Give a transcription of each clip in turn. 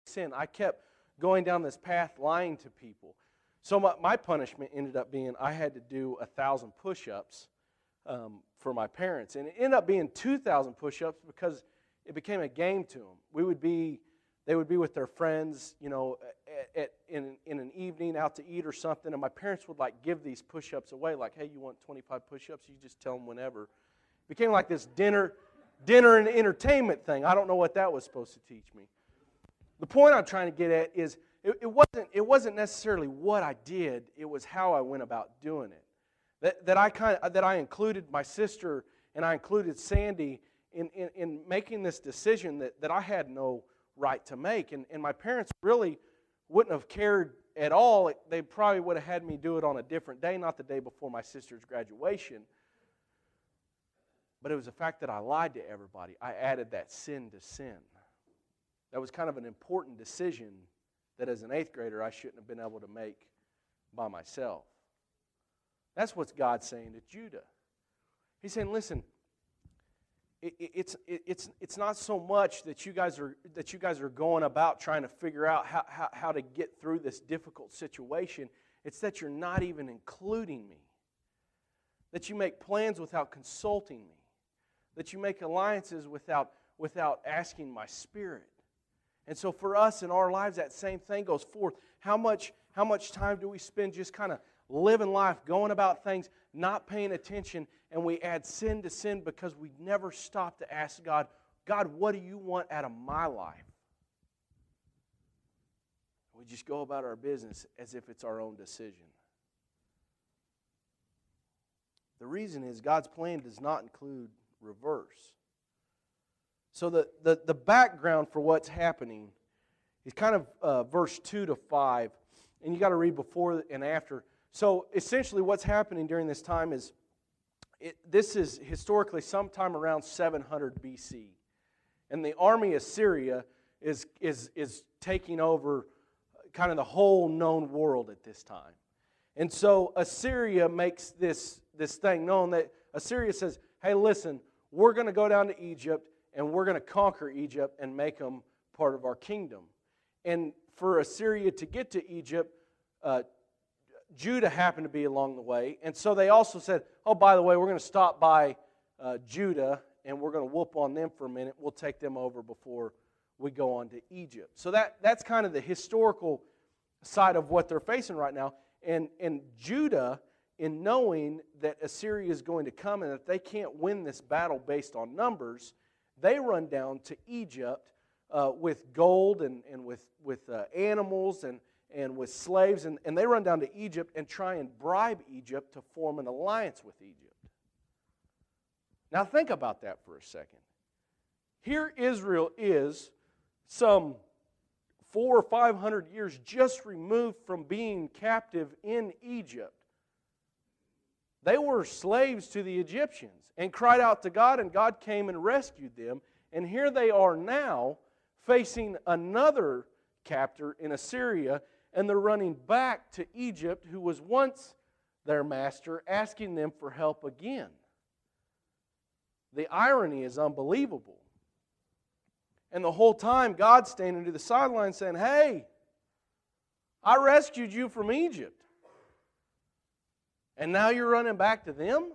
sin. I kept going down this path lying to people. So my punishment ended up being I had to do 1,000 push-ups for my parents. And it ended up being 2,000 push-ups because it became a game to them. They would be with their friends, in an evening out to eat or something, and my parents would give these push-ups away, like, hey, you want 25 push-ups? You just tell them whenever. It became like this dinner and entertainment thing. I don't know what that was supposed to teach me. The point I'm trying to get at is it wasn't necessarily what I did, it was how I went about doing it. That I included my sister and I included Sandy in making this decision that I had no right to make. And my parents really wouldn't have cared at all. They probably would have had me do it on a different day, not the day before my sister's graduation. But it was the fact that I lied to everybody. I added that sin to sin. That was kind of an important decision that as an 8th grader I shouldn't have been able to make by myself. That's what God's saying to Judah. He's saying, listen, it's not so much that you guys are going about trying to figure out how to get through this difficult situation. It's that you're not even including me. That you make plans without consulting me. That you make alliances without asking my Spirit. And so for us in our lives, that same thing goes forth. How much time do we spend just kind of living life, going about things, not paying attention, and we add sin to sin because we never stop to ask God, what do you want out of my life? We just go about our business as if it's our own decision. The reason is God's plan does not include reverse. So the background for what's happening is kind of verse 2 to 5, and you got to read before and after. So essentially what's happening during this time is, this is historically sometime around 700 BC. And the army of Syria is taking over kind of the whole known world at this time. And so Assyria makes this thing known that Assyria says, hey, listen, we're going to go down to Egypt and we're going to conquer Egypt and make them part of our kingdom. And for Assyria to get to Egypt, Judah happened to be along the way. And so they also said, oh, by the way, we're going to stop by Judah and we're going to whoop on them for a minute. We'll take them over before we go on to Egypt. So that's kind of the historical side of what they're facing right now. And Judah, in knowing that Assyria is going to come and that they can't win this battle based on numbers, they run down to Egypt with gold and with animals and with slaves. And they run down to Egypt and try and bribe Egypt to form an alliance with Egypt. Now think about that for a second. Here Israel is some 400 or 500 years just removed from being captive in Egypt. They were slaves to the Egyptians and cried out to God, and God came and rescued them. And here they are now facing another captor in Assyria, and they're running back to Egypt, who was once their master, asking them for help again. The irony is unbelievable. And the whole time, God's standing to the sideline saying, hey, I rescued you from Egypt. And now you're running back to them?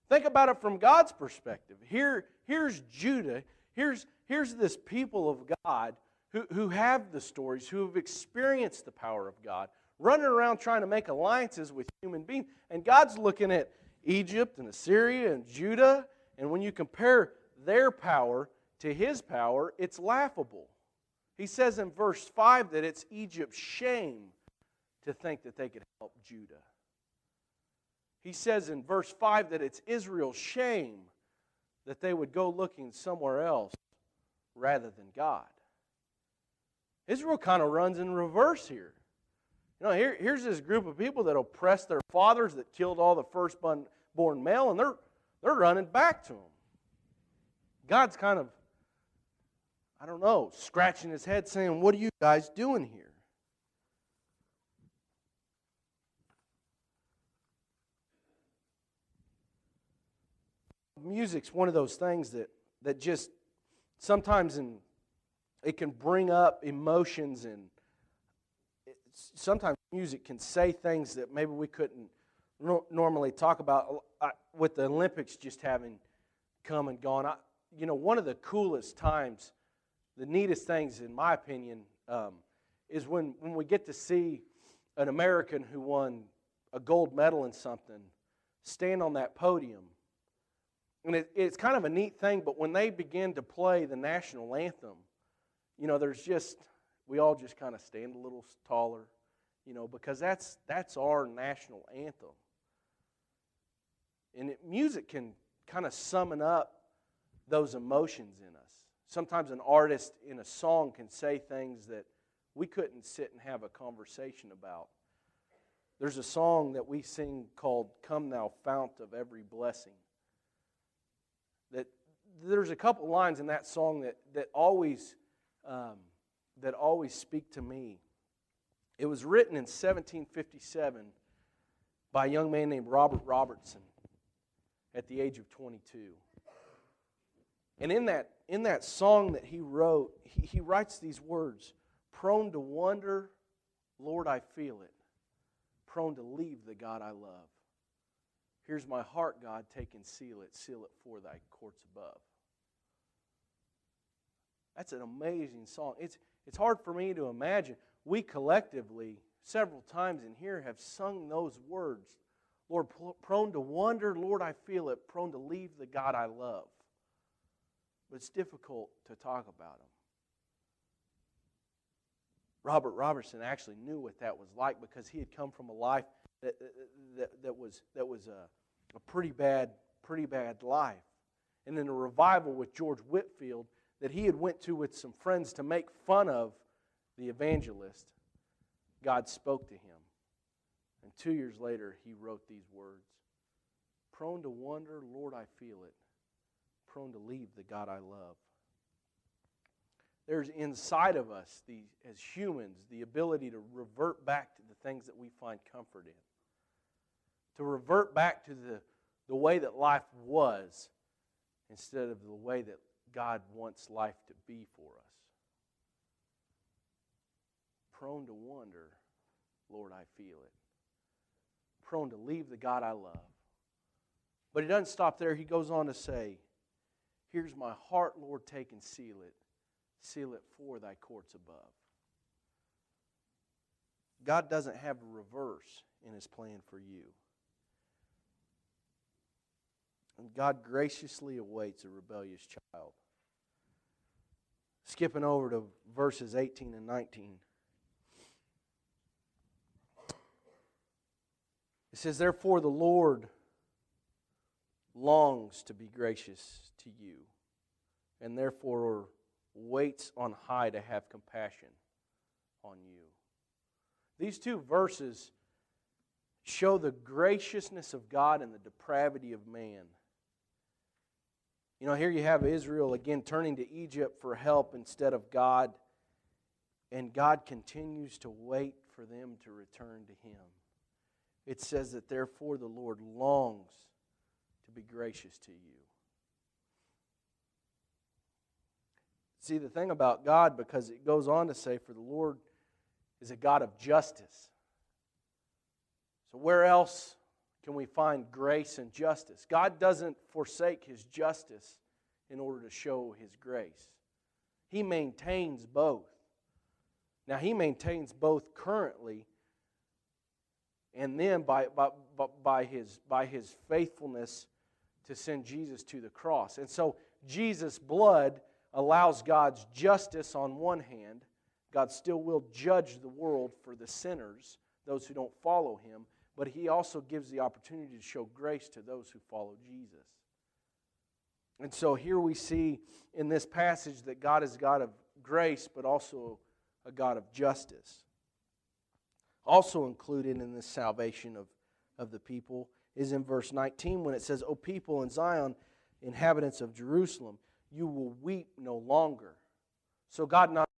Think about it from God's perspective. Here's Judah. Here's this people of God who have the stories, who have experienced the power of God, running around trying to make alliances with human beings. And God's looking at Egypt and Assyria and Judah, and when you compare their power to His power, it's laughable. He says in verse 5 that it's Egypt's shame to think that they could help Judah. He says in verse 5 that it's Israel's shame that they would go looking somewhere else rather than God. Israel kind of runs in reverse here. You know, here's this group of people that oppressed their fathers, that killed all the firstborn male, and they're running back to them. God's kind of, I don't know, scratching his head saying, what are you guys doing here? Music's one of those things that just sometimes in It can bring up emotions, and sometimes music can say things that maybe we couldn't normally talk about. With the Olympics just having come and gone, one of the coolest times, the neatest things, in my opinion, is when we get to see an American who won a gold medal in something stand on that podium. And it's kind of a neat thing, but when they begin to play the national anthem, we all just kind of stand a little taller, because that's our national anthem. And music can kind of summon up those emotions in us. Sometimes an artist in a song can say things that we couldn't sit and have a conversation about. There's a song that we sing called "Come Thou Fount of Every Blessing." There's a couple lines in that song that always speak to me. It was written in 1757 by a young man named Robert Robertson at the age of 22. And in that song that he wrote, he writes these words: "Prone to wonder, Lord, I feel it. Prone to leave the God I love. Here's my heart, God, take and seal it for thy courts above." That's an amazing song. It's hard for me to imagine. We collectively, several times in here, have sung those words. Lord, prone to wonder, Lord, I feel it. Prone to leave the God I love. But it's difficult to talk about him. Robert Robertson actually knew what that was like, because he had come from a life that was a pretty bad life. And in a revival with George Whitefield that he had went to with some friends to make fun of the evangelist, God spoke to him. And 2 years later, he wrote these words: "Prone to wonder, Lord, I feel it. Prone to leave the God I love." There's inside of us, as humans, the ability to revert back to the things that we find comfort in. To revert back to the way that life was instead of the way that God wants life to be for us. Prone to wonder, Lord, I feel it. Prone to leave the God I love. But he doesn't stop there. He goes on to say, "Here's my heart, Lord, take and seal it. Seal it for thy courts above." God doesn't have a reverse in his plan for you. And God graciously awaits a rebellious child. Skipping over to verses 18 and 19. It says, "Therefore the Lord longs to be gracious to you, and therefore waits on high to have compassion on you." These two verses show the graciousness of God and the depravity of man. Here you have Israel again turning to Egypt for help instead of God, and God continues to wait for them to return to him. It says that therefore the Lord longs to be gracious to you. See, the thing about God, because it goes on to say, for the Lord is a God of justice. So where else can we find grace and justice? God doesn't forsake his justice in order to show his grace. He maintains both. Now, he maintains both currently, and then by his faithfulness to send Jesus to the cross. And so Jesus' blood allows God's justice on one hand. God still will judge the world for the sinners, those who don't follow him, but he also gives the opportunity to show grace to those who follow Jesus. And so here we see in this passage that God is a God of grace, but also a God of justice. Also included in this salvation of the people is in verse 19 when it says, "O people in Zion, inhabitants of Jerusalem, you will weep no longer." So God not